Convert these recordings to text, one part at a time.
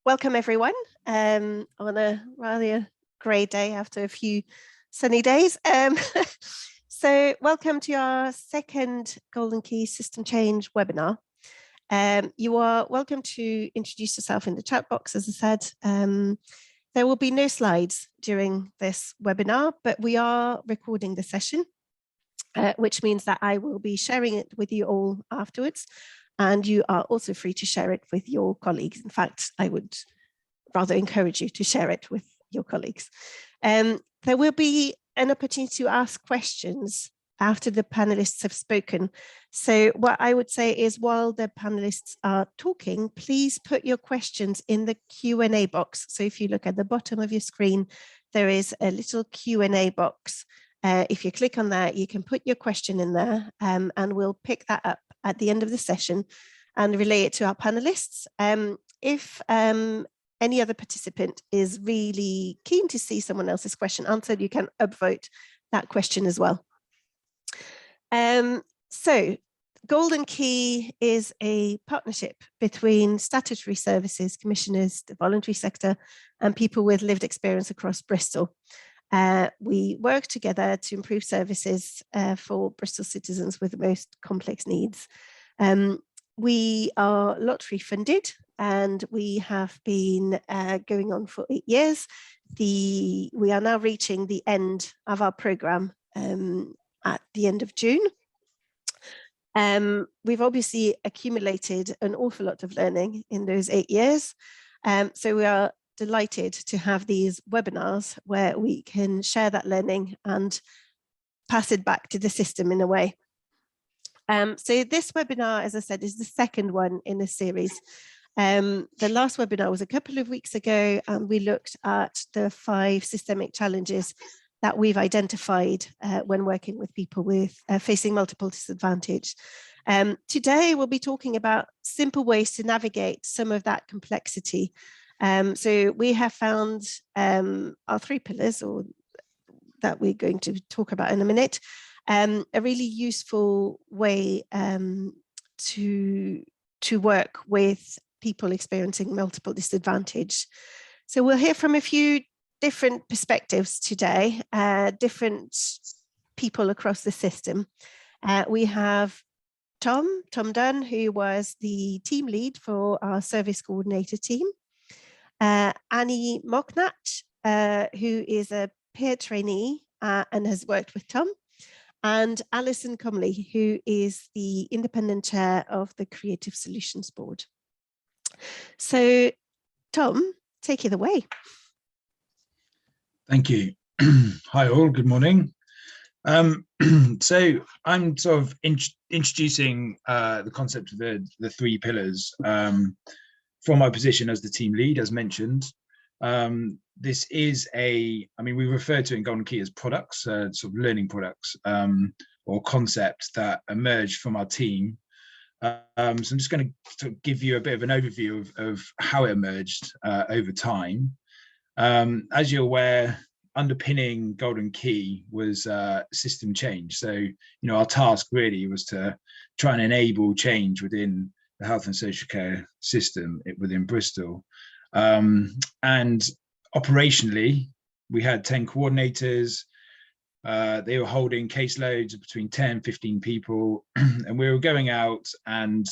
Welcome everyone on a rather grey day after a few sunny days. So welcome to our second Golden Key System Change webinar. You are welcome to introduce yourself in the chat box, as I said. There will be no slides during this webinar, but we are recording the session, which means that I will be sharing it with you all afterwards. And you are also free to share it with your colleagues. In fact, I would rather encourage you to share it with your colleagues. There will be an opportunity to ask questions after the panelists have spoken. So what I would say is, while the panelists are talking, please put your questions in the Q&A box. So if you look at the bottom of your screen, there is a little Q&A box. If you click on that, you can put your question in there, and we'll pick that up at the end of the session and relay it to our panelists. If any other participant is really keen to see someone else's question answered, you can upvote that question as well. So Golden Key is a partnership between statutory services, commissioners, the voluntary sector, and people with lived experience across Bristol. We work together to improve services for Bristol citizens with the most complex needs. We are lottery funded, and we have been going on for 8 years. We are now reaching the end of our programme at the end of June. We've obviously accumulated an awful lot of learning in those 8 years. So we are delighted to have these webinars where we can share that learning and pass it back to the system in a way. So this webinar, as I said, is the second one in this series. The last webinar was a couple of weeks ago, and we looked at the 5 systemic challenges that we've identified when working with people with facing multiple disadvantage. Today, we'll be talking about simple ways to navigate some of that complexity. So we have found our 3 pillars, or that we're going to talk about in a minute, a really useful way to work with people experiencing multiple disadvantage. So we'll hear from a few different perspectives today, different people across the system. We have Tom Dunn, who was the team lead for our service coordinator team. Annie Mocknat, who is a peer trainee and has worked with Tom, and Alison Comley, who is the independent chair of the Creative Solutions Board. So, Tom, take it away. Thank you. Hi all, good morning. So I'm sort of introducing the concept of the 3 pillars from my position as the team lead, as mentioned. This is we refer to in Golden Key as products, sort of learning products or concepts that emerged from our team. So I'm just going to give you a bit of an overview of how it emerged over time. As you're aware, underpinning Golden Key was system change. So, our task really was to try and enable change within the health and social care system within Bristol. And operationally, we had 10 coordinators. They were holding caseloads of between 10, 15 people. And we were going out and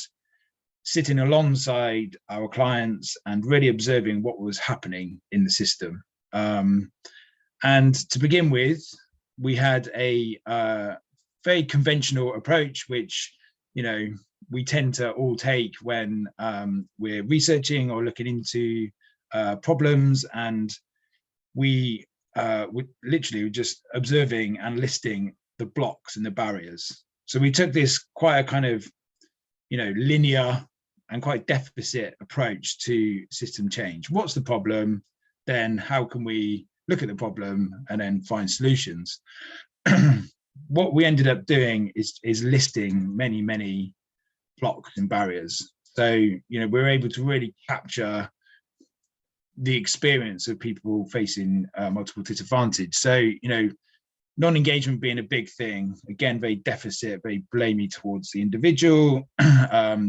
sitting alongside our clients and really observing what was happening in the system. And to begin with, we had a very conventional approach, which, we tend to all take when we're researching or looking into problems, and we literally just observing and listing the blocks and the barriers. So we took this quite a kind of, linear and quite deficit approach to system change. What's the problem? Then how can we look at the problem and then find solutions? What we ended up doing is listing many blocks and barriers. So, we're able to really capture the experience of people facing multiple disadvantage. So, Non-engagement being a big thing, again, very deficit, very blamey towards the individual.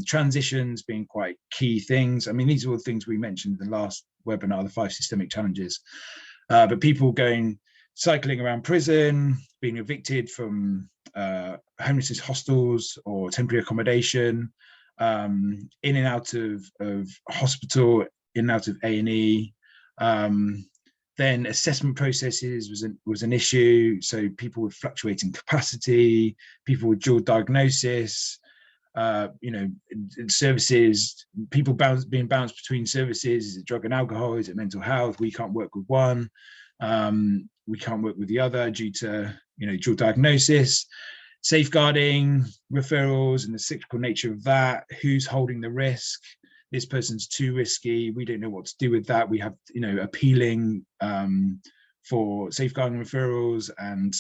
Transitions being quite key things. I mean, these are all the things we mentioned in the last webinar, the 5 systemic challenges. But people cycling around prison, being evicted from homelessness hostels or temporary accommodation, in and out of hospital, in and out of A&E. Then assessment processes was an issue. So people with fluctuating capacity, people with dual diagnosis, services, people being bounced between services. Is it drug and alcohol? Is it mental health? We can't work with one. We can't work with the other due to dual diagnosis. Safeguarding, referrals, and the cyclical nature of that. Who's holding the risk? This person's too risky. We don't know what to do with that. We have, appealing for safeguarding referrals, and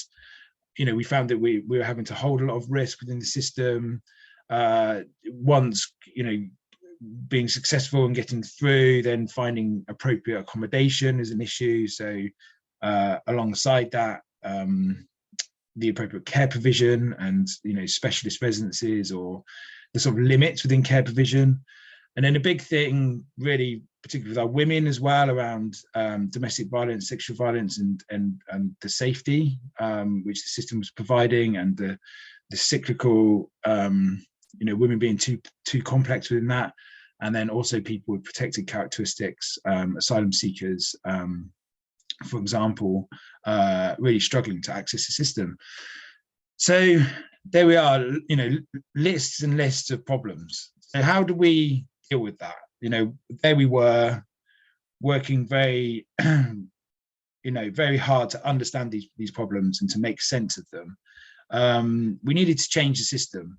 we found that we were having to hold a lot of risk within the system. Once being successful and getting through, then finding appropriate accommodation is an issue. So alongside that, the appropriate care provision and specialist residences or the sort of limits within care provision. And then a big thing, really, particularly with our women as well, around domestic violence, sexual violence, and the safety which the system was providing, and the cyclical, women being too complex within that, and then also people with protected characteristics, asylum seekers, for example, really struggling to access the system. So there we are, lists and lists of problems. So how do we deal with that? There we were working very, very hard to understand these problems and to make sense of them. We needed to change the system.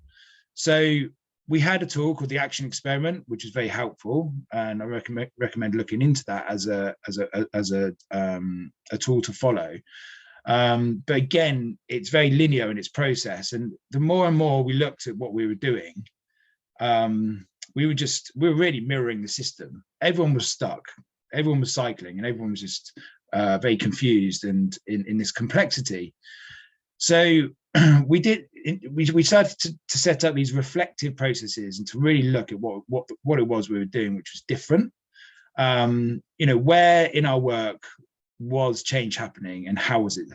So we had a tool called the Action Experiment, which is very helpful, and I recommend looking into that as a tool to follow. But again, it's very linear in its process, and the more and more we looked at what we were doing, we were really mirroring the system. Everyone was stuck, everyone was cycling, and everyone was just very confused and in this complexity. So we started to set up these reflective processes and to really look at what it was we were doing, which was different. Where in our work was change happening, and how was it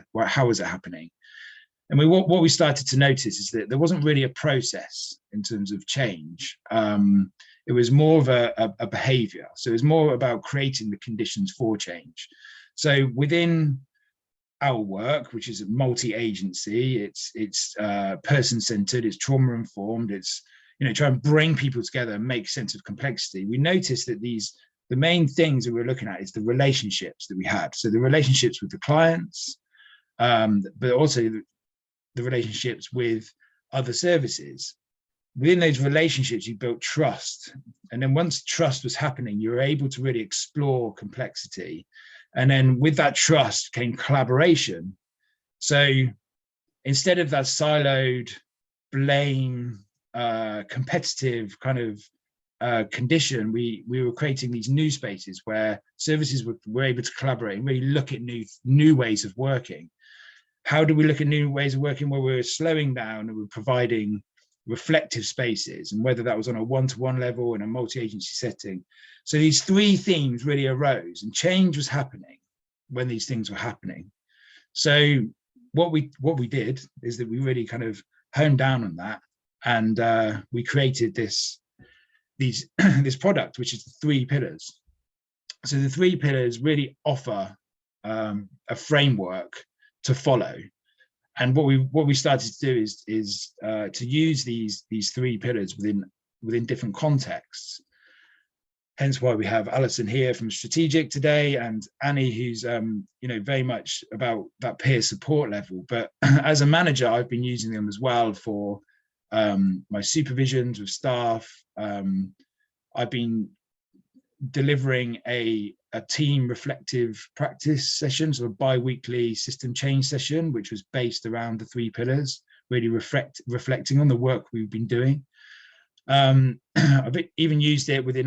happening? And what we started to notice is that there wasn't really a process in terms of change. It was more of a behavior. So it was more about creating the conditions for change. So within our work, which is multi-agency, it's person-centered, it's trauma-informed, it's try and bring people together and make sense of complexity. We noticed that the main things that we're looking at is the relationships that we had. So the relationships with the clients, but also the relationships with other services. Within those relationships, you built trust. And then once trust was happening, you were able to really explore complexity. And then with that trust came collaboration. So instead of that siloed, blame, competitive kind of condition, we were creating these new spaces where services were able to collaborate and really look at new ways of working. How do we look at new ways of working? Where we're slowing down and we're providing reflective spaces, and whether that was on a one-to-one level in a multi-agency setting. So these 3 themes really arose, and change was happening when these things were happening. So what we did is that we really kind of honed down on that, and we created this product, which is the 3 pillars. So the 3 pillars really offer a framework to follow. And what we started to do is to use these 3 pillars within different contexts. Hence why we have Alison here from Strategic today, and Annie, who's very much about that peer support level. But as a manager, I've been using them as well for my supervisions with staff. I've been delivering a team reflective practice session, so a bi-weekly system change session, which was based around the 3 pillars, really reflecting on the work we've been doing. I've even used it within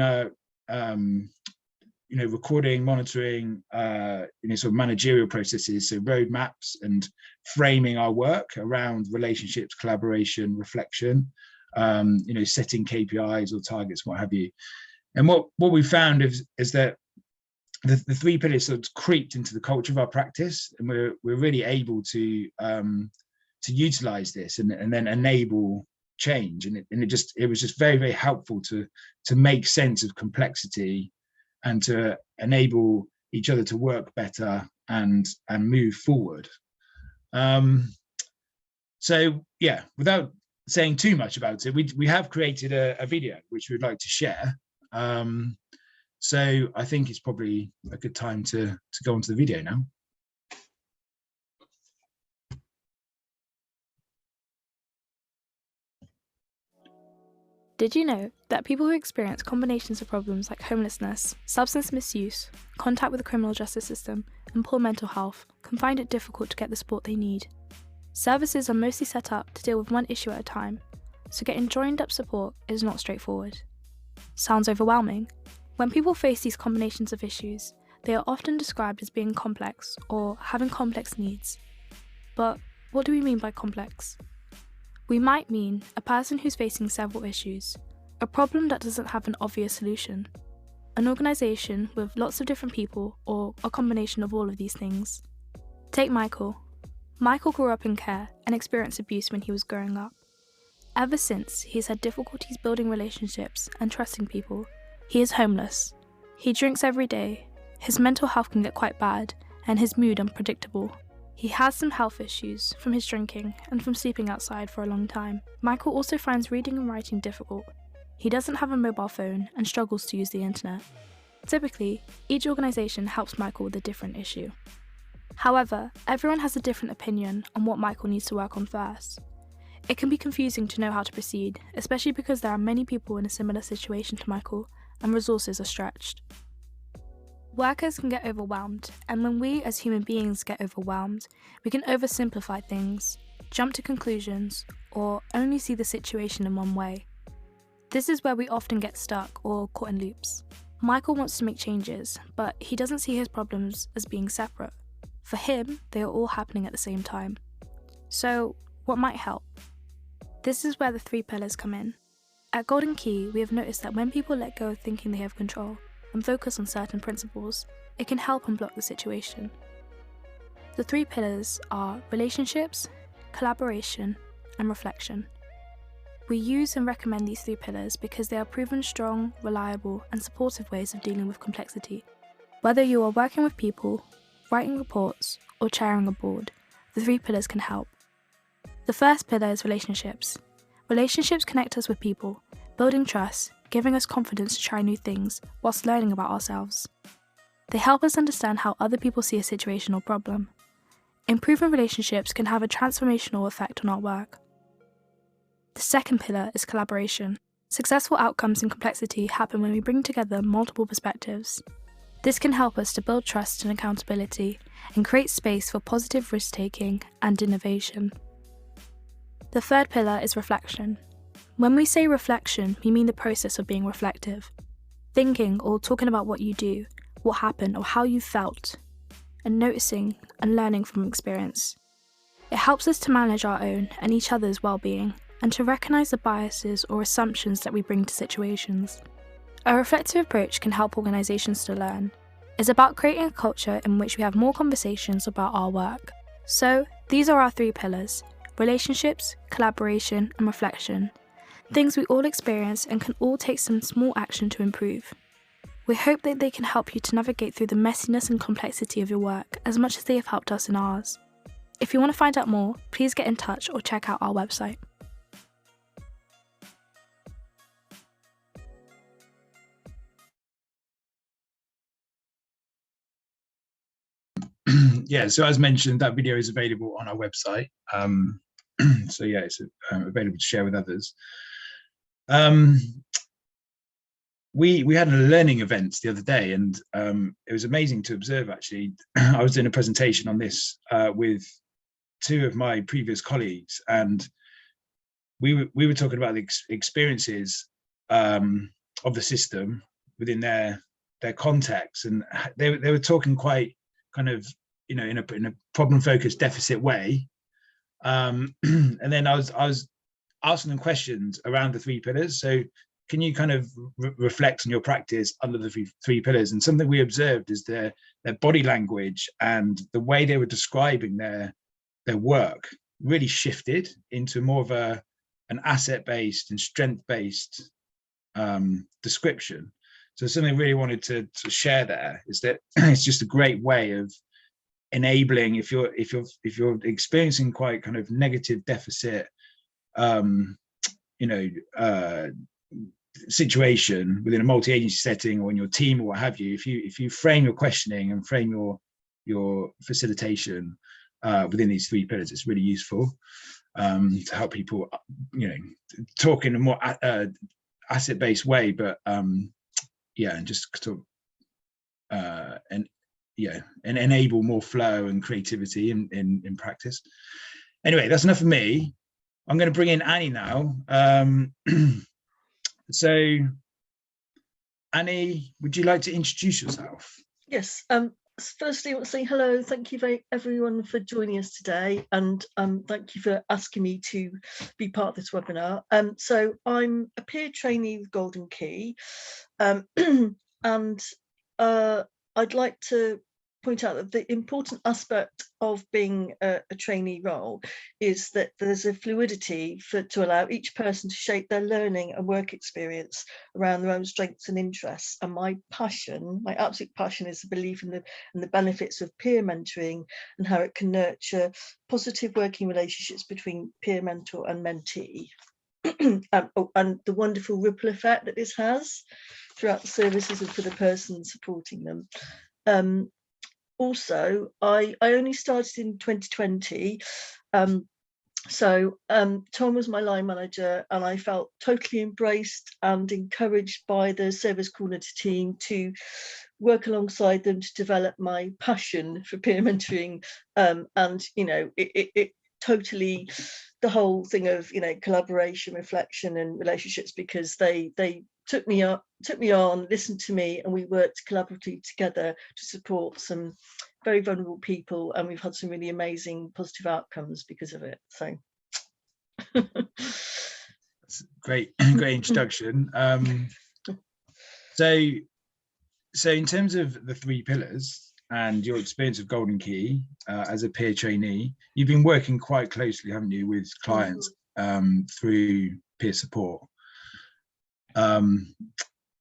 recording, monitoring, sort of managerial processes, so roadmaps, and framing our work around relationships, collaboration, reflection, setting KPIs or targets, what have you. And what we found is that the three pillars sort of creeped into the culture of our practice, and we're really able to utilize this and then enable change. And it was just very, very helpful to make sense of complexity and to enable each other to work better and move forward. So yeah, without saying too much about it, we have created a video which we'd like to share. So I think it's probably a good time to go on to the video now. Did you know that people who experience combinations of problems like homelessness, substance misuse, contact with the criminal justice system, and poor mental health can find it difficult to get the support they need? Services are mostly set up to deal with one issue at a time, so getting joined-up support is not straightforward. Sounds overwhelming? When people face these combinations of issues, they are often described as being complex or having complex needs. But what do we mean by complex? We might mean a person who's facing several issues, a problem that doesn't have an obvious solution, an organisation with lots of different people, or a combination of all of these things. Take Michael. Michael grew up in care and experienced abuse when he was growing up. Ever since, he's had difficulties building relationships and trusting people. He is homeless. He drinks every day. His mental health can get quite bad, and his mood unpredictable. He has some health issues from his drinking and from sleeping outside for a long time. Michael also finds reading and writing difficult. He doesn't have a mobile phone and struggles to use the internet. Typically, each organisation helps Michael with a different issue. However, everyone has a different opinion on what Michael needs to work on first. It can be confusing to know how to proceed, especially because there are many people in a similar situation to Michael and resources are stretched. Workers can get overwhelmed, and when we as human beings get overwhelmed, we can oversimplify things, jump to conclusions, or only see the situation in one way. This is where we often get stuck or caught in loops. Michael wants to make changes, but he doesn't see his problems as being separate. For him, they are all happening at the same time. So, what might help? This is where the three pillars come in. At Golden Key, we have noticed that when people let go of thinking they have control and focus on certain principles, it can help unblock the situation. The three pillars are relationships, collaboration, and reflection. We use and recommend these three pillars because they are proven strong, reliable, and supportive ways of dealing with complexity. Whether you are working with people, writing reports, or chairing a board, the three pillars can help. The first pillar is relationships. Relationships connect us with people, building trust, giving us confidence to try new things whilst learning about ourselves. They help us understand how other people see a situation or problem. Improving relationships can have a transformational effect on our work. The second pillar is collaboration. Successful outcomes in complexity happen when we bring together multiple perspectives. This can help us to build trust and accountability and create space for positive risk-taking and innovation. The third pillar is reflection. When we say reflection, we mean the process of being reflective. Thinking or talking about what you do, what happened or how you felt, and noticing and learning from experience. It helps us to manage our own and each other's well-being and to recognise the biases or assumptions that we bring to situations. A reflective approach can help organisations to learn. It's about creating a culture in which we have more conversations about our work. So, these are our three pillars: relationships, collaboration, and reflection. Things we all experience and can all take some small action to improve. We hope that they can help you to navigate through the messiness and complexity of your work as much as they have helped us in ours. If you want to find out more, please get in touch or check out our website. Yeah, so as mentioned, that video is available on our website. So yeah, it's available to share with others. We had a learning event the other day, and it was amazing to observe, actually. I was doing a presentation on this with two of my previous colleagues, and we were talking about the experiences of the system within their their context, and they were talking quite kind of, you know, in a problem focused deficit way. And then I was asking them questions around the 3 pillars. So can you kind of reflect on your practice under the three pillars? And something we observed is their body language and the way they were describing their work really shifted into more of an asset-based and strength-based description. So something I really wanted to share there is that it's just a great way of enabling, if you're experiencing quite kind of negative deficit situation within a multi-agency setting or in your team or what have you, if you frame your questioning and frame your facilitation within these 3 pillars, it's really useful to help people, you know, talk in a more asset-based way, but and just sort of and enable more flow and creativity in practice. Anyway, that's enough for me. I'm going to bring in Annie now. So Annie, would you like to introduce yourself? Yes. Firstly, I want to say hello. Thank you everyone for joining us today, and thank you for asking me to be part of this webinar. So I'm a peer trainee with Golden Key, and I'd like to point out that the important aspect of being a trainee role is that there's a fluidity to allow each person to shape their learning and work experience around their own strengths and interests. And my absolute passion, is the belief in the benefits of peer mentoring and how it can nurture positive working relationships between peer mentor and mentee. And the wonderful ripple effect that this has throughout the services and for the person supporting them. Also, I only started in 2020, so Tom was my line manager, and I felt totally embraced and encouraged by the service coordinator team to work alongside them to develop my passion for peer mentoring, and you know, it totally, the whole thing of, you know, collaboration, reflection and relationships, because they took me on, listened to me, and we worked collaboratively together to support some very vulnerable people, and we've had some really amazing positive outcomes because of it. So that's great introduction. So in terms of the 3 pillars and your experience of Golden Key as a peer trainee, you've been working quite closely, haven't you, with clients through peer support.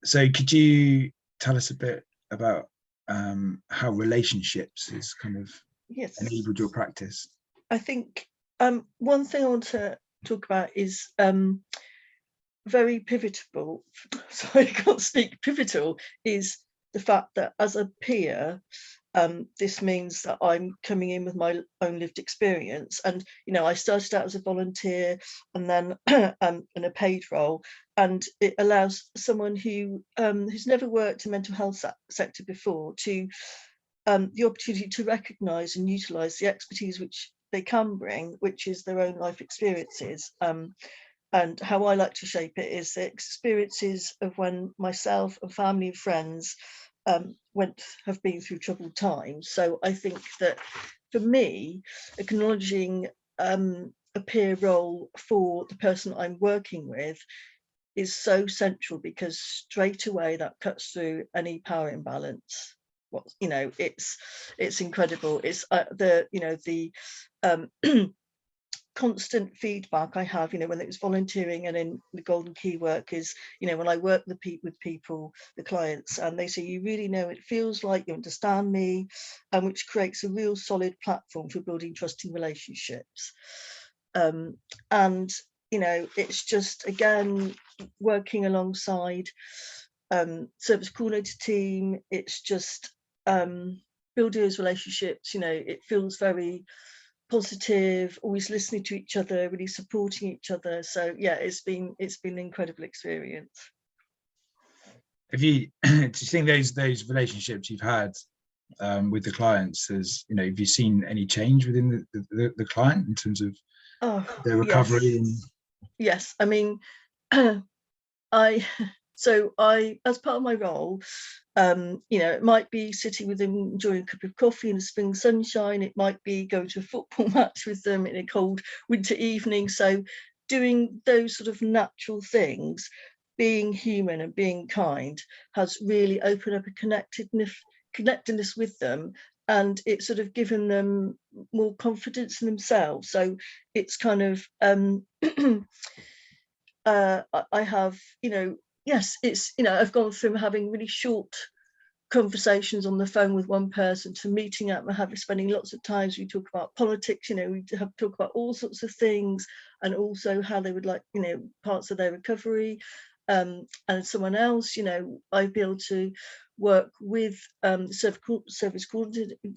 So could you tell us a bit about how relationships has kind of enabled your practice? I think one thing I want to talk about is very pivotal. Sorry, I can't speak. Pivotal is the fact that as a peer, this means that I'm coming in with my own lived experience, and you know, I started out as a volunteer and then in a paid role, and it allows someone who who's never worked in mental health sector before to the opportunity to recognise and utilise the expertise which they can bring, which is their own life experiences. And how I like to shape it is the experiences of when myself and family and friends have been through troubled times. So I think that for me, acknowledging a peer role for the person I'm working with is so central, because straight away that cuts through any power imbalance. What, you know, it's incredible. It's the constant feedback I have, you know, when it was volunteering and in the Golden Key work, is, you know, when I work with people, the clients, and they say, you really know, it feels like you understand me, and which creates a real solid platform for building trusting relationships. And you know, it's just, again, working alongside service coordinator team, it's just building those relationships, you know, it feels very positive, always listening to each other, really supporting each other. So yeah, it's been an incredible experience. Have you do you think those relationships you've had with the clients, has, you know, have you seen any change within the client in terms of their recovery? Yes. I mean, So as part of my role, it might be sitting with them, enjoying a cup of coffee in the spring sunshine. It might be go to a football match with them in a cold winter evening. So doing those sort of natural things, being human and being kind, has really opened up a connectedness with them, and it's sort of given them more confidence in themselves. So it's kind of I have, yes, it's, I've gone from having really short conversations on the phone with one person to meeting up and spending lots of times. We talk about politics, we have talk about all sorts of things, and also how they would like, parts of their recovery. And someone else, I'd be able to work with service coordinator, I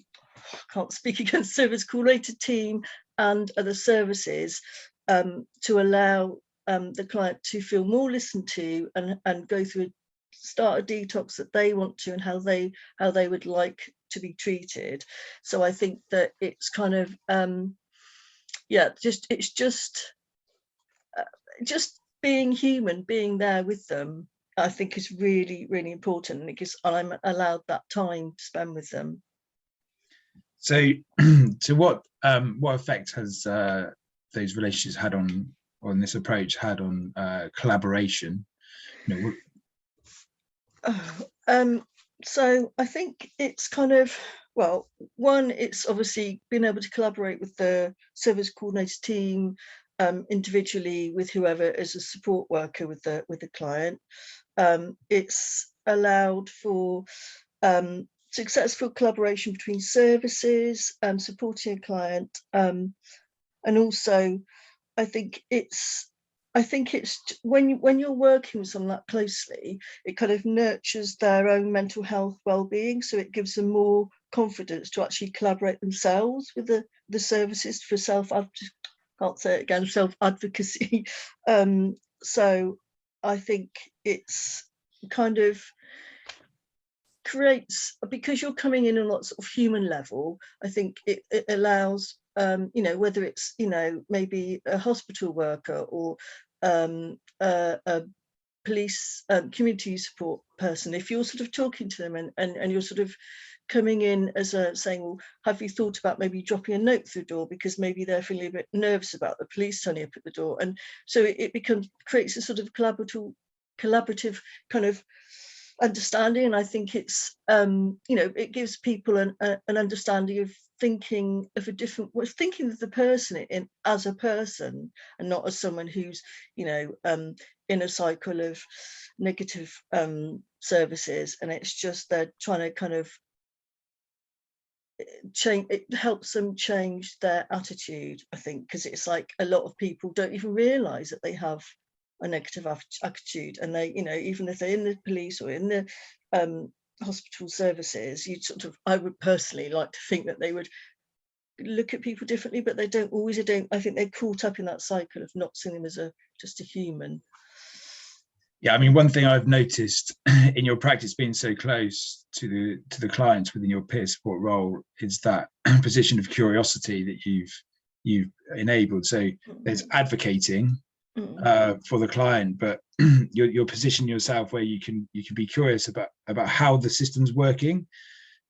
can't speak against service coordinator team and other services, to allow the client to feel more listened to, and go through start a detox that they want to, and how they would like to be treated. So I think that it's kind of just being human, being there with them, I think is really, really important, and I'm allowed that time to spend with them. So what effect has those relationships had on this approach had on collaboration? So I think it's kind of, well, one, it's obviously being able to collaborate with the service coordinator team, individually with whoever as a support worker with the client. It's allowed for successful collaboration between services, supporting a client, and also I think it's when you're working with someone that closely, it kind of nurtures their own mental health well-being, so it gives them more confidence to actually collaborate themselves with the services for self-advocacy. So I think it's kind of creates, because you're coming in on lots of human level, I think it allows, whether it's, maybe a hospital worker or a police community support person, if you're sort of talking to them and you're sort of coming in as saying, well, have you thought about maybe dropping a note through the door, because maybe they're feeling a bit nervous about the police turning up at the door, and so it creates a sort of collaborative kind of understanding. And I think it's it gives people an understanding of thinking of thinking of the person in as a person, and not as someone who's in a cycle of negative services, and it's just they're trying to kind of change. It helps them change their attitude, I think, because it's like a lot of people don't even realize that they have a negative attitude, and they, even if they're in the police or in the hospital services, I would personally like to think that they would look at people differently, but they don't always. I think they're caught up in that cycle of not seeing them as just a human. Yeah, I mean, one thing I've noticed in your practice, being so close to the clients within your peer support role, is that position of curiosity that you've enabled. So there's advocating for the client, but you're positioning yourself where you can be curious about how the system's working.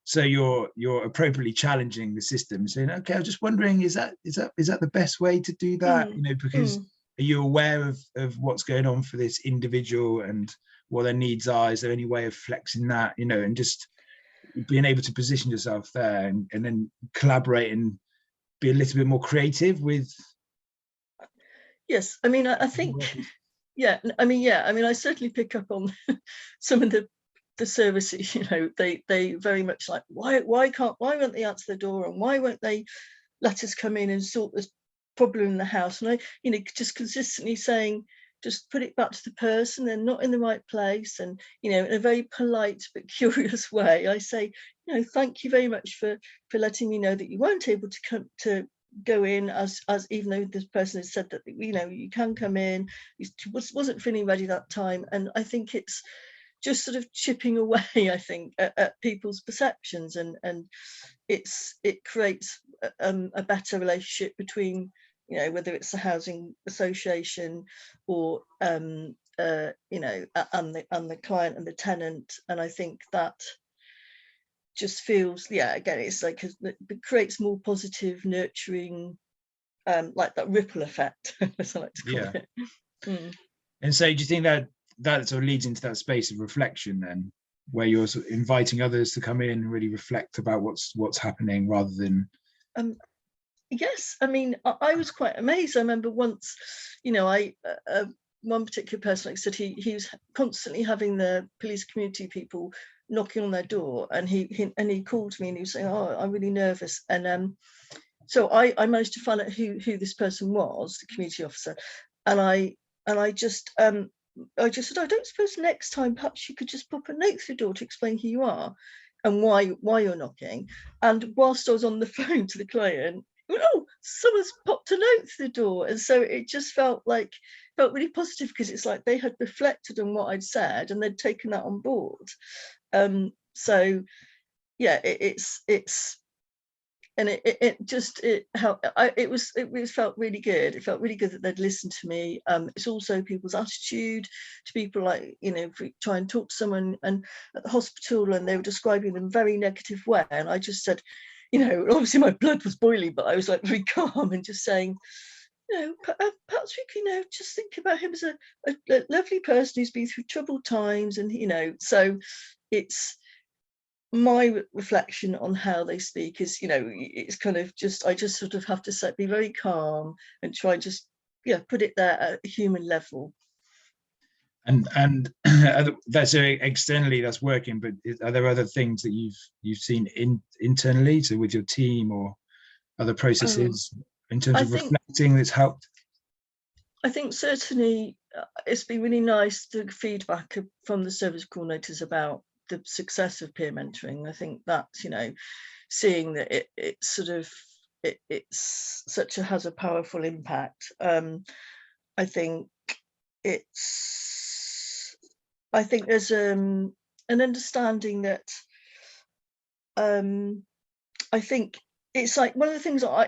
So you're appropriately challenging the system, saying, okay, I'm just wondering, is that the best way to do that? Because are you aware of what's going on for this individual and what their needs are? Is there any way of flexing that? And just being able to position yourself there, and then collaborate and be a little bit more creative with. Yes, I mean, I think, I certainly pick up on some of the services. They very much like, why won't they answer the door, and why won't they let us come in and sort this problem in the house? And I, just consistently saying, just put it back to the person. They're not in the right place, and in a very polite but curious way, I say, thank you very much for letting me know that you weren't able to come to go in, as even though this person has said that you can come in. He wasn't feeling ready that time. And I think it's just sort of chipping away, I think, at people's perceptions, and it creates a better relationship between, whether it's a housing association or you know, and the client and the tenant. And I think that just feels, yeah, again, it's like it creates more positive, nurturing, like that ripple effect, as I like to call it. Mm. And so do you think that that sort of leads into that space of reflection then, where you're sort of inviting others to come in and really reflect about what's happening rather than yes, I mean, I was quite amazed. I remember once, you know, one particular person, like I said, he was constantly having the police community people knocking on their door, and he called me and he was saying, oh, I'm really nervous. And so I managed to find out who this person was, the community officer, and I just said, I don't suppose next time perhaps you could just pop a note through the door to explain who you are and why you're knocking. And whilst I was on the phone to the client, oh, someone's popped a note through the door. And so it just felt really positive, because it's like they had reflected on what I'd said and they'd taken that on board. So yeah, it's and it felt really good. It felt really good that they'd listened to me. It's also people's attitude to people, like, you know, if we try and talk to someone and at the hospital and they were describing them in a very negative way, and I just said, you know, obviously my blood was boiling, but I was like very calm and just saying, you know, perhaps we can, you know, just think about him as a lovely person who's been through troubled times. And, you know, so it's my reflection on how they speak is, you know, it's kind of just, I just sort of have to be very calm and try and just, yeah, put it there at a human level. And that's externally that's working, but are there other things that you've seen internally, so with your team or other processes in terms of reflecting that's helped? I think certainly it's been really nice, the feedback from the service coordinators about the success of peer mentoring. I think that's, you know, seeing that it's sort of it's has a powerful impact. I think there's an understanding that I think it's like one of the things that I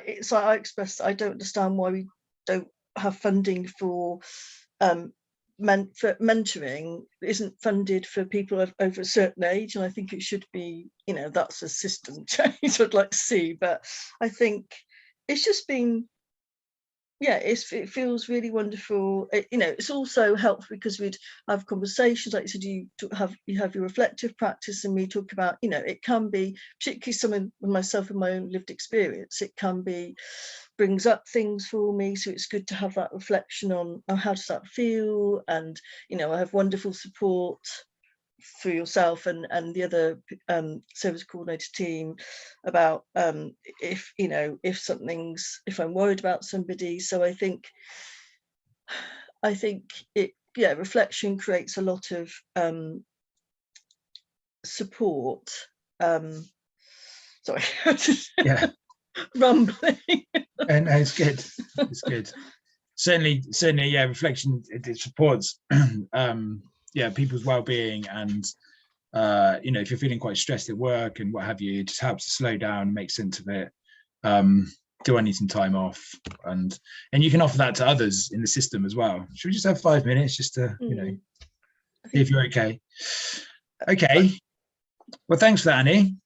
expressed, I don't understand why we don't have funding for mentoring isn't funded for people over a certain age, and I think it should be, you know, that's a system change I'd like to see. But I think it's just been, yeah, it feels really wonderful. You know, it's also helpful because we'd have conversations, like you said, you have your reflective practice, and we talk about, you know, it can be, particularly someone with myself and my own lived experience, it can be, brings up things for me. So it's good to have that reflection on how does that feel. And, you know, I have wonderful support for yourself and the other service coordinator team about if, you know, if I'm worried about somebody. So I think it, yeah, reflection creates a lot of support. Sorry, yeah, rumbling. And it's good. It's good. Certainly, yeah, reflection, it supports yeah, people's well-being, and you know, if you're feeling quite stressed at work and what have you, it just helps to slow down, make sense of it. Do I need some time off? And you can offer that to others in the system as well. Should we just have 5 minutes just to, you know, see if you're okay? Okay. Well, thanks for that, Annie.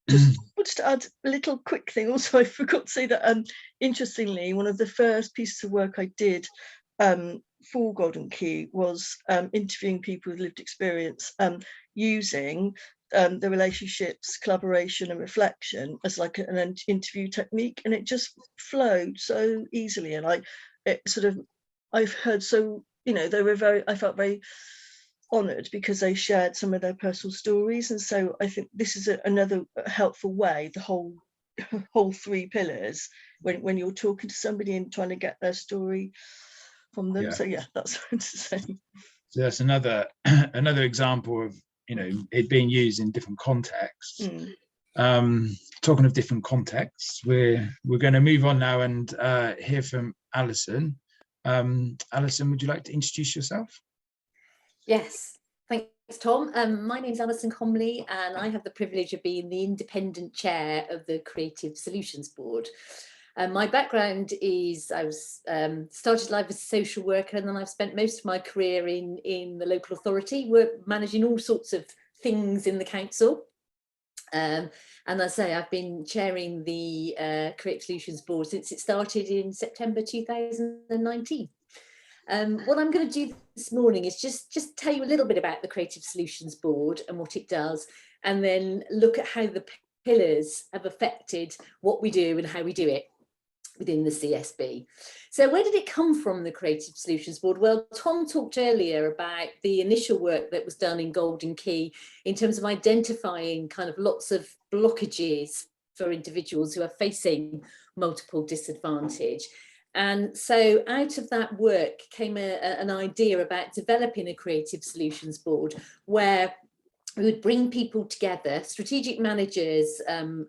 Just wanted to add a little quick thing. Also, I forgot to say that interestingly, one of the first pieces of work I did for Golden Key was interviewing people with lived experience, using the relationships, collaboration and reflection as like an interview technique, and it just flowed so easily. And I've heard, so, you know, I felt very honoured because they shared some of their personal stories. And so I think this is another helpful way, the whole 3 pillars, when you're talking to somebody and trying to get their story from them. So yeah, that's what I'm to say. So that's another example of, you know, it being used in different contexts. Talking of different contexts, we're going to move on now and hear from Alison. Alison, would you like to introduce yourself? Yes, thanks, Tom. My name's Alison Comley, and I have the privilege of being the independent chair of the Creative Solutions Board. My background is I was started life as a social worker, and then I've spent most of my career in the local authority, managing all sorts of things in the council. And as I say, I've been chairing the Creative Solutions Board since it started in September 2019. What I'm going to do this morning is just tell you a little bit about the Creative Solutions Board and what it does, and then look at how the pillars have affected what we do and how we do it within the CSB. So where did it come from, the Creative Solutions Board? Well, Tom talked earlier about the initial work that was done in Golden Key in terms of identifying kind of lots of blockages for individuals who are facing multiple disadvantage. And so out of that work came an idea about developing a Creative Solutions Board where we would bring people together, strategic managers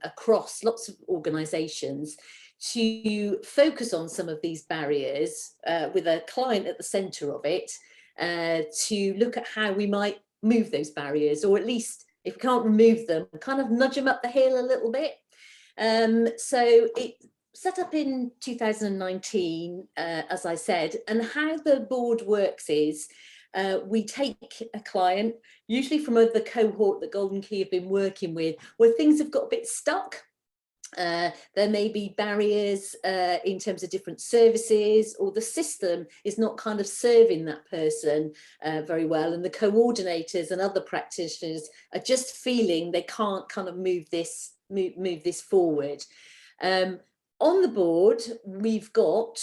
across lots of organisations, to focus on some of these barriers with a client at the centre of it, to look at how we might move those barriers, or at least if we can't remove them, kind of nudge them up the hill a little bit. So it set up in 2019, as I said, and how the board works is we take a client, usually from the cohort that Golden Key have been working with, where things have got a bit stuck. There may be barriers in terms of different services, or the system is not kind of serving that person very well, and the coordinators and other practitioners are just feeling they can't kind of move this forward. On the board, we've got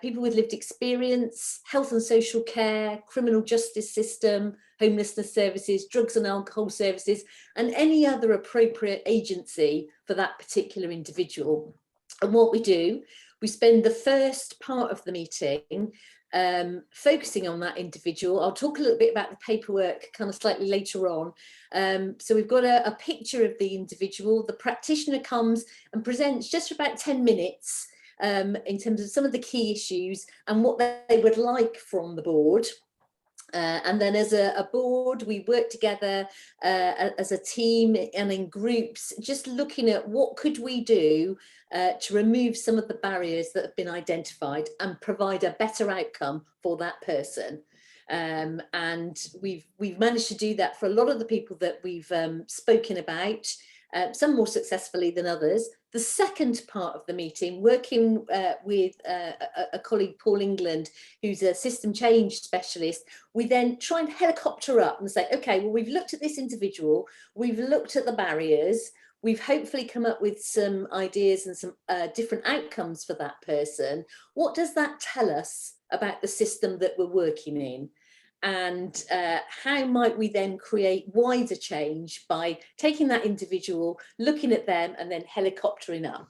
people with lived experience, health and social care, criminal justice system, homelessness services, drugs and alcohol services, and any other appropriate agency for that particular individual. And what we do, we spend the first part of the meeting focusing on that individual. I'll talk a little bit about the paperwork kind of slightly later on. So we've got a picture of the individual. The practitioner comes and presents just for about 10 minutes in terms of some of the key issues and what they would like from the board. And then as a board, we work together as a team and in groups, just looking at what could we do to remove some of the barriers that have been identified and provide a better outcome for that person. And we've managed to do that for a lot of the people that we've spoken about, some more successfully than others. The second part of the meeting, working with a colleague, Paul England, who's a system change specialist, we then try and helicopter up and say, okay, well, we've looked at this individual, we've looked at the barriers, we've hopefully come up with some ideas and some different outcomes for that person. What does that tell us about the system that we're working in? And how might we then create wider change by taking that individual, looking at them, and then helicoptering up?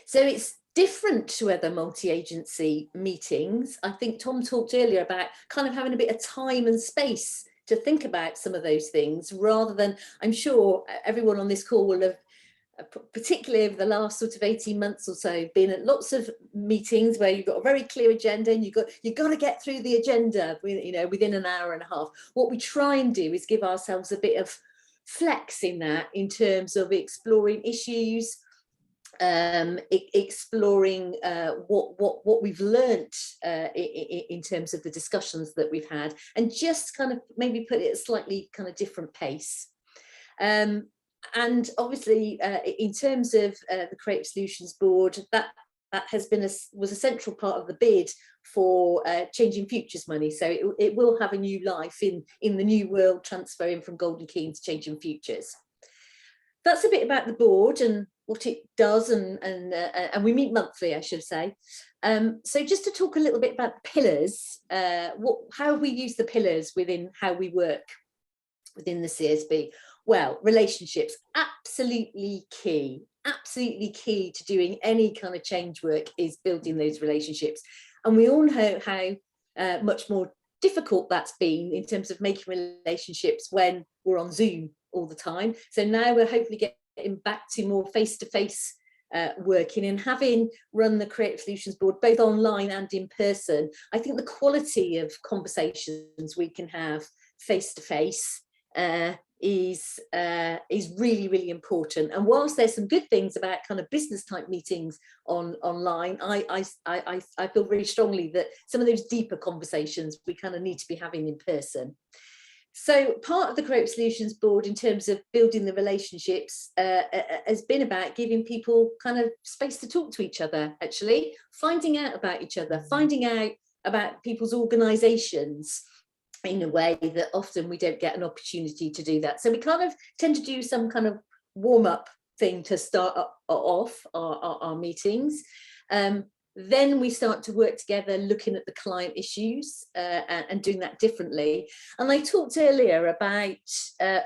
So it's different to other multi-agency meetings. I think Tom talked earlier about kind of having a bit of time and space to think about some of those things, rather than, I'm sure everyone on this call will have, particularly over the last sort of 18 months or so, been at lots of meetings where you've got a very clear agenda and you've got to get through the agenda, you know, within an hour and a half. What we try and do is give ourselves a bit of flex in that, in terms of exploring issues, exploring what we've learnt in terms of the discussions that we've had, and just kind of maybe put it at a slightly kind of different pace. And obviously, in terms of the Creative Solutions Board, that has been was a central part of the bid for Changing Futures money. So it will have a new life in the new world, transferring from Golden Key to Changing Futures. That's a bit about the board and what it does, and we meet monthly, I should say. So just to talk a little bit about the pillars, how we use the pillars within how we work within the CSB. Well, relationships, absolutely key to doing any kind of change work is building those relationships. And we all know how much more difficult that's been in terms of making relationships when we're on Zoom all the time. So now we're hopefully getting back to more face-to-face working, and having run the Creative Solutions Board both online and in person, I think the quality of conversations we can have face-to-face is really, really important. And whilst there's some good things about kind of business type meetings online, I feel very strongly that some of those deeper conversations we kind of need to be having in person. So part of the Create Solutions board in terms of building the relationships has been about giving people kind of space to talk to each other, actually, finding out about each other, finding out about people's organisations in a way that often we don't get an opportunity to do that. So we kind of tend to do some kind of warm-up thing to start off our meetings. Then we start to work together looking at the client issues and doing that differently. And I talked earlier about,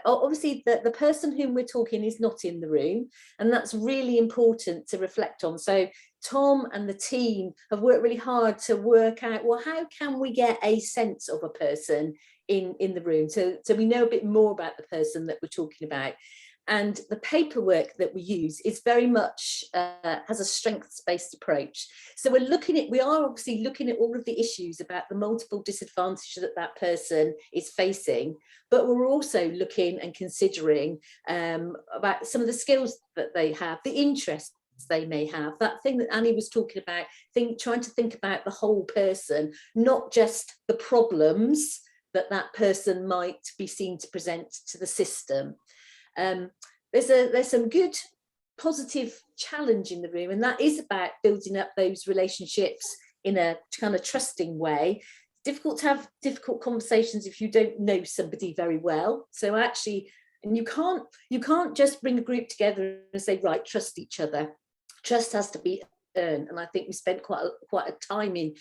obviously, the person whom we're talking is not in the room, and that's really important to reflect on. So Tom and the team have worked really hard to work out, well, how can we get a sense of a person in the room? So we know a bit more about the person that we're talking about. And the paperwork that we use is very much has a strengths-based approach. So we are obviously looking at all of the issues about the multiple disadvantages that that person is facing, but we're also looking and considering about some of the skills that they have, the interests they may have, that thing that Annie was talking about, trying to think about the whole person, not just the problems that that person might be seen to present to the system. There's some good positive challenge in the room, and that is about building up those relationships in a kind of trusting way. It's difficult to have difficult conversations if you don't know somebody very well. So actually, and you can't just bring a group together and say, right, trust each other. Trust has to be earned, and I think we spent quite a time in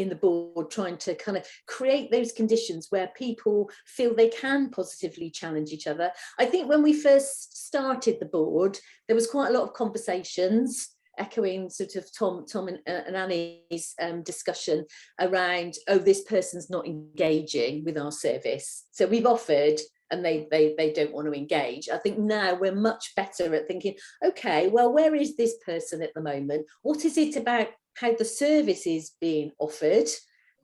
the board trying to kind of create those conditions where people feel they can positively challenge each other. I think when we first started the board, there was quite a lot of conversations, echoing sort of Tom and Annie's discussion around, oh, this person's not engaging with our service, so we've offered and they don't want to engage. I think now we're much better at thinking, okay, well, where is this person at the moment? What is it about how the service is being offered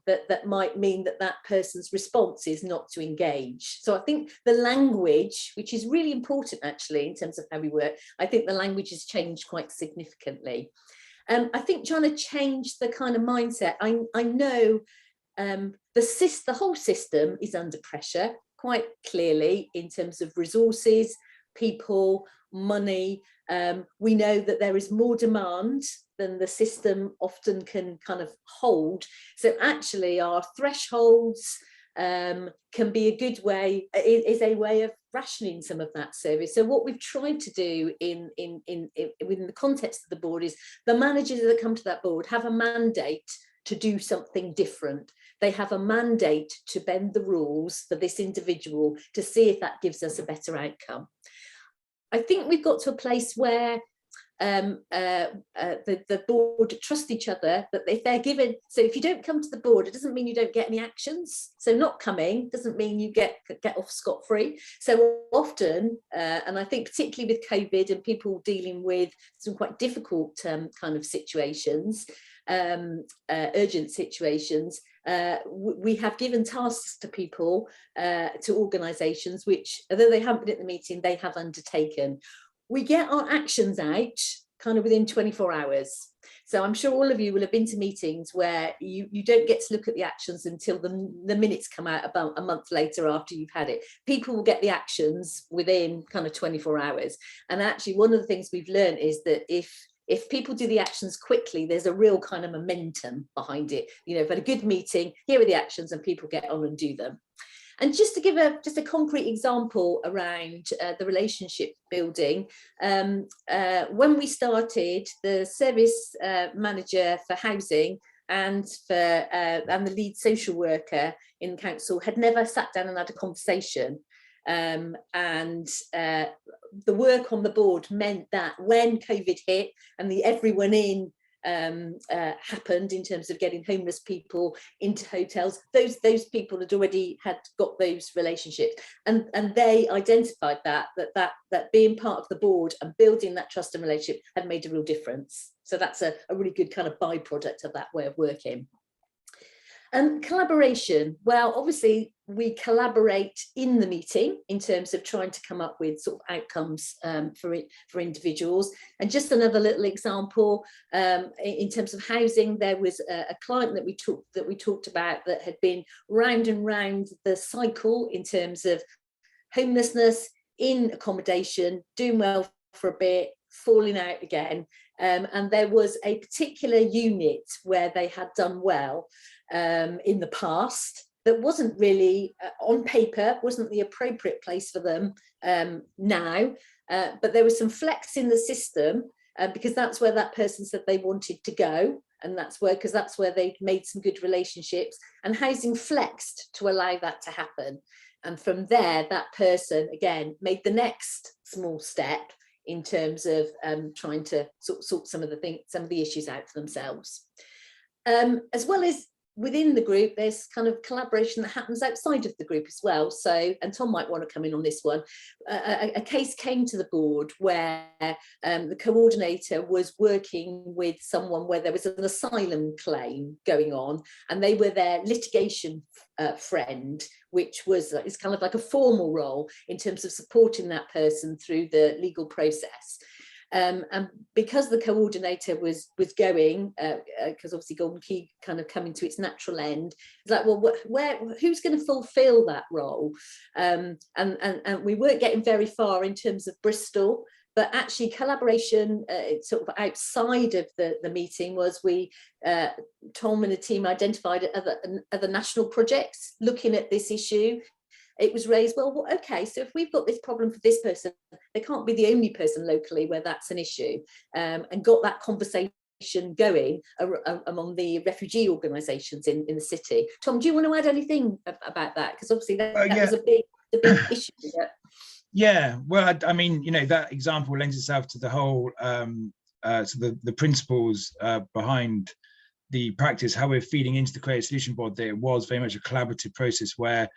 that might mean that that person's response is not to engage? So I think the language, which is really important actually in terms of how we work, I think the language has changed quite significantly. I think trying to change the kind of mindset, I know the whole system is under pressure quite clearly in terms of resources, people, money. We know that there is more demand than the system often can kind of hold. So actually our thresholds can be a good way, is a way of rationing some of that service. So what we've tried to do within the context of the board is the managers that come to that board have a mandate to do something different. They have a mandate to bend the rules for this individual to see if that gives us a better outcome. I think we've got to a place where the board trust each other, that if they're given, so if you don't come to the board, it doesn't mean you don't get any actions. So not coming doesn't mean you get off scot-free. So often, and I think particularly with COVID and people dealing with some quite difficult kind of situations, urgent situations, we have given tasks to people, to organisations, which, although they haven't been at the meeting, they have undertaken. We get our actions out kind of within 24 hours. So I'm sure all of you will have been to meetings where you don't get to look at the actions until the minutes come out about a month later after you've had it. People will get the actions within kind of 24 hours. And actually one of the things we've learned is that if people do the actions quickly, there's a real kind of momentum behind it. You know, if at a good meeting, here are the actions and people get on and do them. And just to give a concrete example around the relationship building, when we started, the service manager for housing and the lead social worker in council had never sat down and had a conversation. The work on the board meant that when COVID hit and everyone in happened in terms of getting homeless people into hotels, those people had already got those relationships, and they identified that being part of the board and building that trust and relationship had made a real difference. So that's a really good kind of byproduct of that way of working. Collaboration. Well, obviously we collaborate in the meeting in terms of trying to come up with sort of outcomes for individuals. And just another little example, in terms of housing, there was a client that we talked about that had been round and round the cycle in terms of homelessness, in accommodation, doing well for a bit, falling out again. And there was a particular unit where they had done well in the past that wasn't really on paper, wasn't the appropriate place for them now, but there was some flex in the system because that's where that person said they wanted to go, and that's where they'd made some good relationships, and housing flexed to allow that to happen. And from there, that person again made the next small step in terms of trying to sort some of the issues out for themselves. As well as within the group, there's kind of collaboration that happens outside of the group as well. So, and Tom might want to come in on this one. A case came to the board where the coordinator was working with someone where there was an asylum claim going on, and they were their litigation friend, which is kind of like a formal role in terms of supporting that person through the legal process. And because the coordinator was going, because obviously Golden Key kind of coming to its natural end, it's like, well, who's going to fulfil that role? And we weren't getting very far in terms of Bristol, but actually collaboration sort of outside of the meeting was Tom and the team identified other national projects looking at this issue. It was raised, well, okay, so if we've got this problem for this person, they can't be the only person locally where that's an issue, and got that conversation going among the refugee organisations in the city. Tom, do you want to add anything about that? Because obviously that was a big issue. Yeah, well, I mean, you know, that example lends itself to the whole, so the principles behind the practice, how we're feeding into the Creative Solution Board, that it was very much a collaborative process where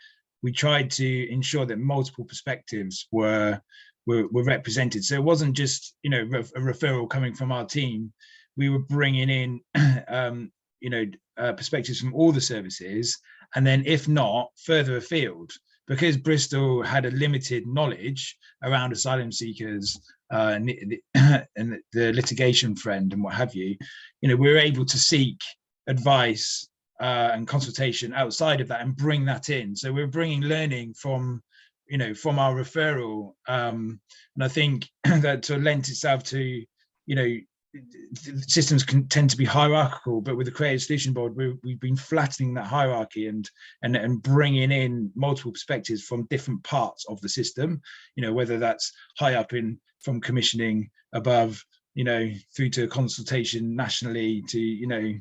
we tried to ensure that multiple perspectives were represented. So it wasn't just, you know, a referral coming from our team. We were bringing in, you know, perspectives from all the services, and then if not, further afield. Because Bristol had a limited knowledge around asylum seekers and the litigation friend and what have you, you know, we were able to seek advice and consultation outside of that and bring that in. So we're bringing learning from, you know, from our referral, and I think that sort of lent itself to, you know, systems can tend to be hierarchical, but with the Creative Solution Board, we've been flattening that hierarchy and bringing in multiple perspectives from different parts of the system, you know, whether that's high up from commissioning above, you know, through to consultation nationally to, you know,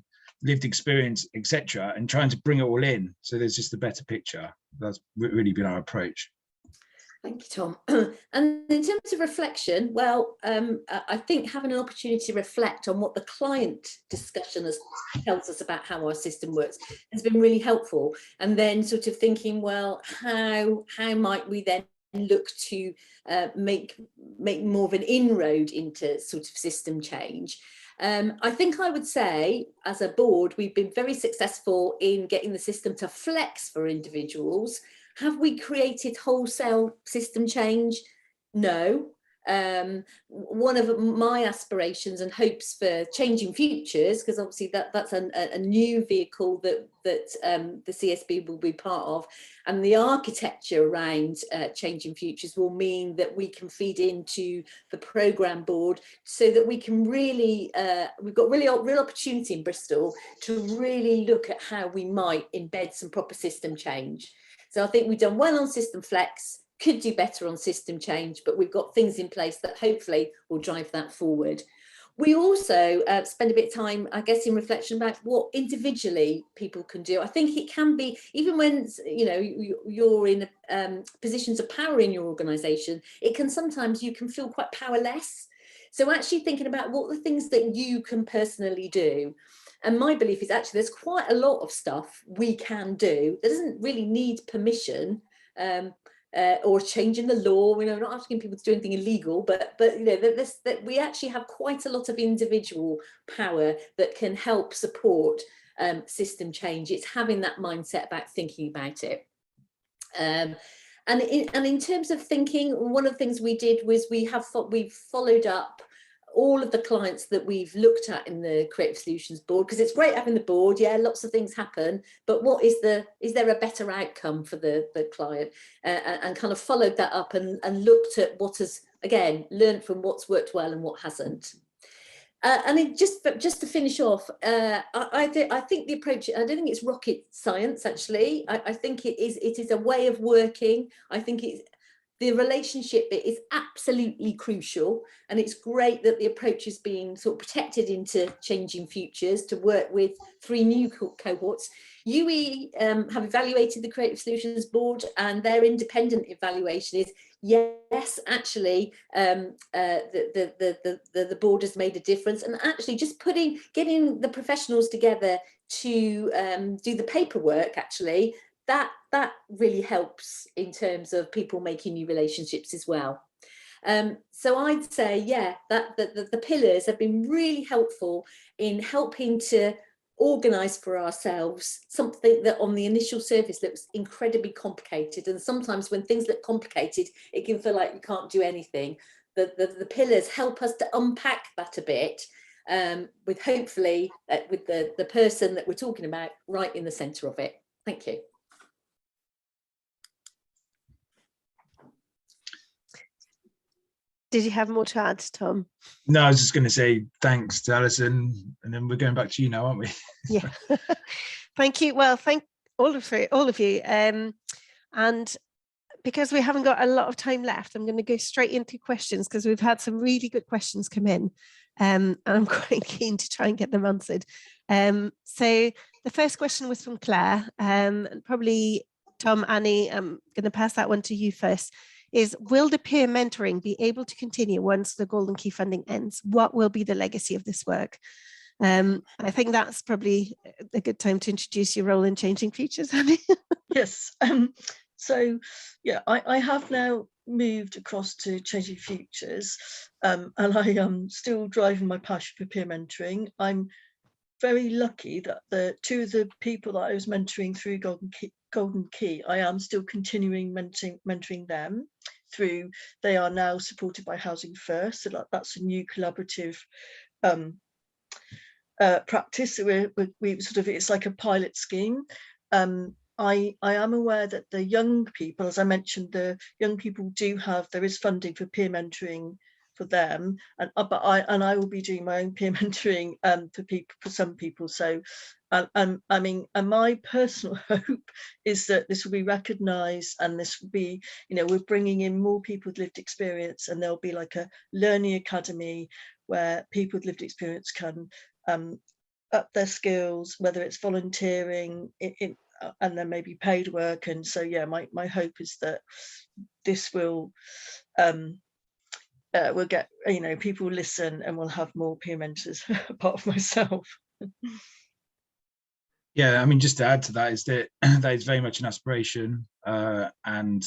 lived experience, etc., and trying to bring it all in so there's just a better picture. That's really been our approach. Thank you, Tom. And in terms of reflection, well, I think having an opportunity to reflect on what the client discussion tells us about how our system works has been really helpful. And then sort of thinking, well, how might we then look to make more of an inroad into sort of system change? I think I would say, as a board, we've been very successful in getting the system to flex for individuals. Have we created wholesale system change? No. One of my aspirations and hopes for Changing Futures, because obviously that's a new vehicle that the CSB will be part of, and the architecture around Changing Futures will mean that we can feed into the programme board so that we can really, we've got real opportunity in Bristol to really look at how we might embed some proper system change. So I think we've done well on system flex, could do better on system change, but we've got things in place that hopefully will drive that forward. We also spend a bit of time, I guess, in reflection about what individually people can do. I think it can be, even when, you know, you're in positions of power in your organisation, it can sometimes, you can feel quite powerless. So actually thinking about what are the things that you can personally do. And my belief is actually there's quite a lot of stuff we can do that doesn't really need permission or changing the law. You know, we're not asking people to do anything illegal, but you know, that we actually have quite a lot of individual power that can help support system change. It's having that mindset about thinking about it. And in terms of thinking, one of the things we did was we've followed up all of the clients that we've looked at in the Creative Solutions board, because it's great having the board, yeah, lots of things happen, but is there a better outcome for the client, and kind of followed that up and looked at what has, again, learned from what's worked well and what hasn't. And just to finish off, I think the approach, I don't think it's rocket science, actually. I think it is a way of working. I think the relationship bit is absolutely crucial, and it's great that the approach is being sort of protected into Changing Futures to work with 3 new cohorts. UE have evaluated the Creative Solutions board, and their independent evaluation is, yes, actually, the board has made a difference, and actually just getting the professionals together to do the paperwork, actually, that really helps in terms of people making new relationships as well. So I'd say, yeah, that the pillars have been really helpful in helping to organise for ourselves something that on the initial surface looks incredibly complicated. And sometimes when things look complicated, it can feel like you can't do anything. The pillars help us to unpack that a bit, with hopefully with the person that we're talking about right in the centre of it. Thank you. Did you have more to add, Tom? No, I was just going to say thanks to Alison, and then we're going back to you now, aren't we? Yeah. Thank you. Well, thank all of you. And because we haven't got a lot of time left, I'm going to go straight into questions, because we've had some really good questions come in, and I'm quite keen to try and get them answered. So the first question was from Claire, and probably Tom, Annie, I'm going to pass that one to you first. Is, will the peer mentoring be able to continue once the Golden Key funding ends? What will be the legacy of this work? I think that's probably a good time to introduce your role in Changing Futures, Annie. Yes. So, yeah, I have now moved across to Changing Futures, and I am still driving my passion for peer mentoring. I'm very lucky that the 2 of the people that I was mentoring through Golden Key, I am still continuing mentoring them through. They are now supported by Housing First, so that's a new collaborative practice. So we sort of, it's like a pilot scheme. I am aware that the young people, as I mentioned, the young people there is funding for peer mentoring for them, and I will be doing my own peer mentoring for some people. So I mean, and my personal hope is that this will be recognised, and this will be, we're bringing in more people with lived experience, and there'll be like a learning academy where people with lived experience can up their skills, whether it's volunteering and then maybe paid work. And so, yeah, my hope is that this will we'll get, people will listen, and we'll have more peer mentors apart from myself. Yeah, I mean, just to add to that is that that is very much an aspiration, and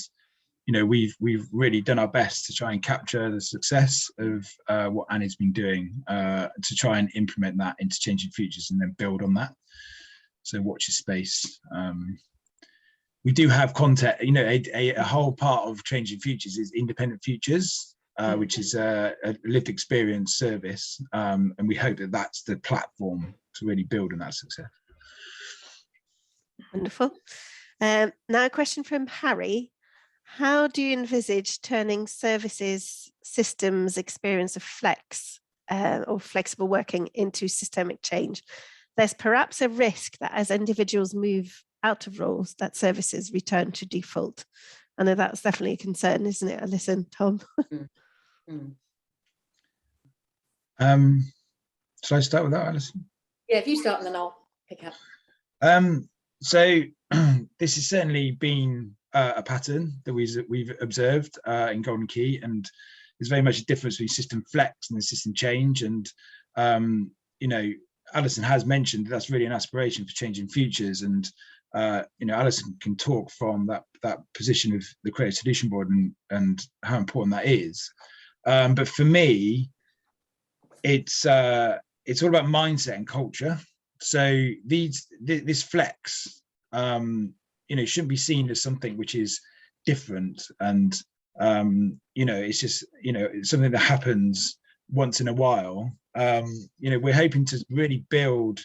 we've really done our best to try and capture the success of what Annie's been doing, to try and implement that into Changing Futures and then build on that. So watch your space. We do have content, a whole part of Changing Futures is Independent Futures, which is a lived experience service, and we hope that that's the platform to really build on that success. Wonderful. Now a question from Harry. How do you envisage turning services, systems, experience of flex or flexible working into systemic change? There's perhaps a risk that as individuals move out of roles, that services return to default. I know that's definitely a concern, isn't it, Alison, Tom? Shall I start with that, Alison? Yeah, if you start and then I'll pick up. So this has certainly been a pattern that we've observed in Golden Key, and there's very much a difference between system flex and the system change. And Alison has mentioned that's really an aspiration for Changing Futures, and Alison can talk from that position of the Creative Solution Board and how important that is. But for me, it's all about mindset and culture So this flex, shouldn't be seen as something which is different, and it's just it's something that happens once in a while. We're hoping to really build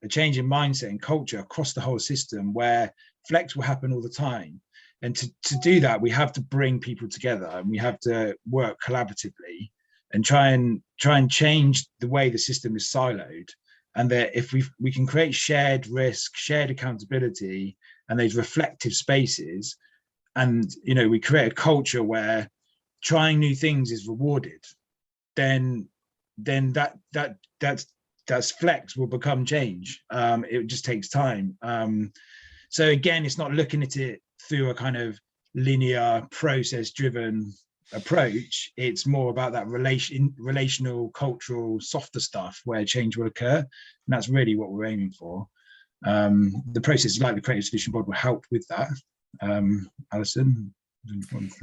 a change in mindset and culture across the whole system where flex will happen all the time. And to do that, we have to bring people together, and we have to work collaboratively and try and change the way the system is siloed. And that if we can create shared risk, shared accountability, and those reflective spaces, and we create a culture where trying new things is rewarded, then that's flex will become change. It just takes time. So again, it's not looking at it through a kind of linear, process-driven approach. It's more about that relational, cultural, softer stuff where change will occur, and that's really what we're aiming for. The process, like the Creative Solution Board, will help with that. Alison?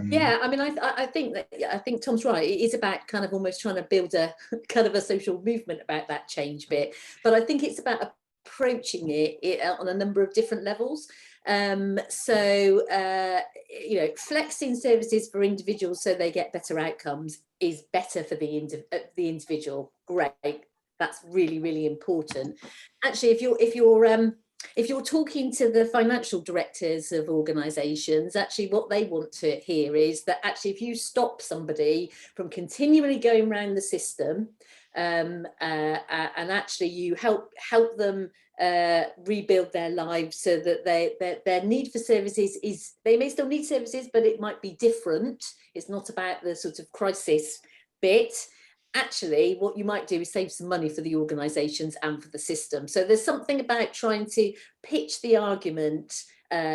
Yeah, I mean, I think Tom's right. It is about kind of almost trying to build a kind of a social movement about that change bit, but I think it's about approaching it on a number of different levels. Flexing services for individuals so they get better outcomes is better for the individual. Great, that's really, really important. Actually, if you're talking to the financial directors of organisations, actually what they want to hear is that actually if you stop somebody from continually going around the system, and actually you help them rebuild their lives so that their need for services is, they may still need services, but it might be different. It's not about the sort of crisis bit. Actually, what you might do is save some money for the organisations and for the system. So there's something about trying to pitch the argument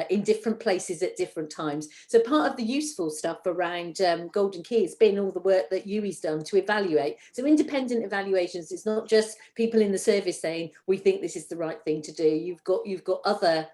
in different places at different times. So part of the useful stuff around Golden Key has been all the work that UI's done to evaluate. So independent evaluations, it's not just people in the service saying, we think this is the right thing to do. You've got other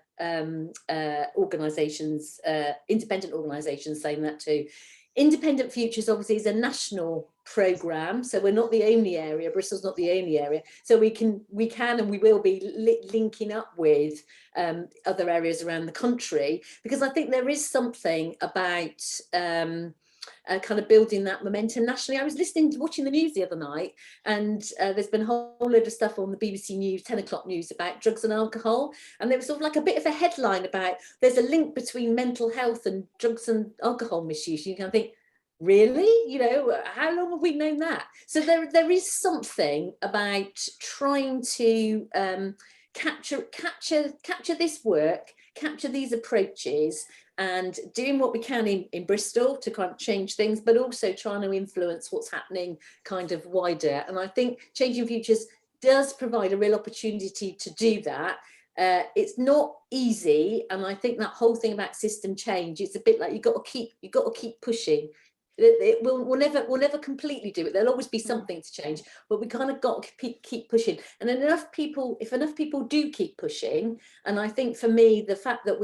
organisations, independent organisations saying that too. Independent Futures obviously is a national programme, so we're not the only area. Bristol's not the only area, so we can and we will be linking up with other areas around the country, because I think there is something about kind of building that momentum nationally. I was watching the news the other night, and there's been a whole load of stuff on the BBC News 10 o'clock news about drugs and alcohol, and there was sort of like a bit of a headline about there's a link between mental health and drugs and alcohol misuse. You can think, really, how long have we known that? So there is something about trying to capture this work, capture these approaches, and doing what we can in Bristol to kind of change things, but also trying to influence what's happening kind of wider. And I think Changing Futures does provide a real opportunity to do that. It's not easy, and I think that whole thing about system change, it's a bit like you've got to keep pushing. We'll never completely do it. There'll always be something to change, but we kind of got to keep pushing. And if enough people do keep pushing, and I think for me, the fact that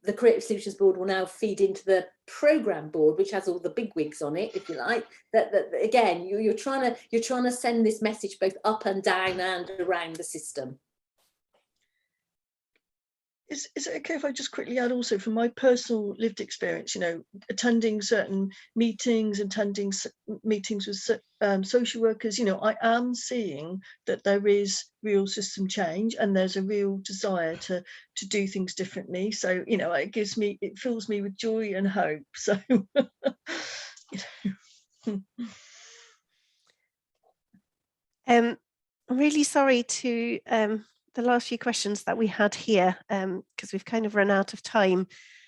the Creative Solutions Board will now feed into the programme board, which has all the big wigs on it, if you like, that again, you're trying to send this message both up and down and around the system. Is it okay if I just quickly add also from my personal lived experience, attending certain meetings, attending meetings with social workers, I am seeing that there is real system change and there's a real desire to do things differently. So, it fills me with joy and hope. So, I'm really sorry to the last few questions that we had here, because we've kind of run out of time.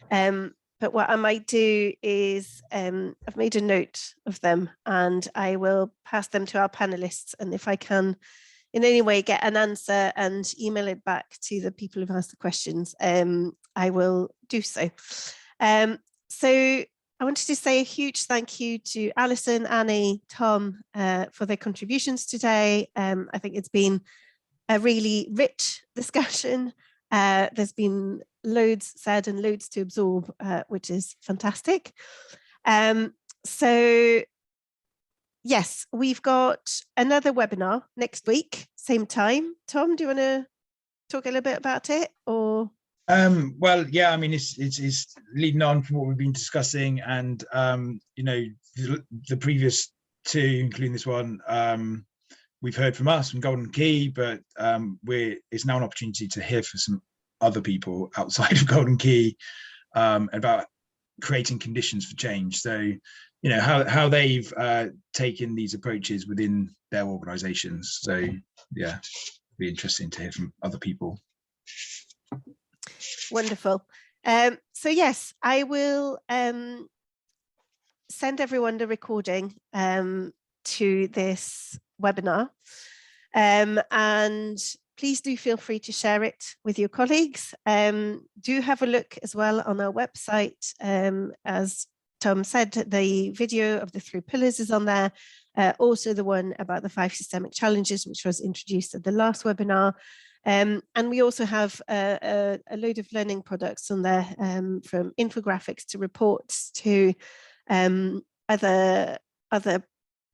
But what I might do is I've made a note of them and I will pass them to our panelists. And if I can in any way get an answer and email it back to the people who've asked the questions, I will do so. So I wanted to say a huge thank you to Alison, Annie, Tom for their contributions today. I think it's been a really rich discussion. There's been loads said and loads to absorb, which is fantastic. So yes, we've got another webinar next week, same time. Tom, do you want to talk a little bit about it, or? Well, yeah, I mean, it's leading on from what we've been discussing, and you know, the previous two, including this one, we've heard from us from Golden Key, but it's now an opportunity to hear from some other people outside of Golden Key about creating conditions for change. So, you know, how they've taken these approaches within their organizations. So yeah, it'd be interesting to hear from other people. Wonderful. So yes, I will send everyone the recording to this webinar, and please do feel free to share it with your colleagues. Do have a look as well on our website. As Tom said, the video of the 3 pillars is on there. Also the one about the 5 systemic challenges, which was introduced at the last webinar. And we also have a load of learning products on there, from infographics to reports to other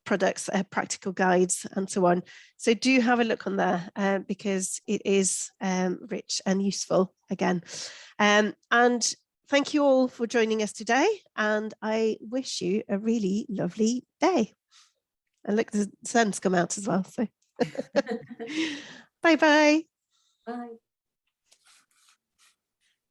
products, practical guides and so on. So do have a look on there because it is rich and useful again. And thank you all for joining us today, and I wish you a really lovely day. And look, the sun's come out as well. So bye-bye. Bye.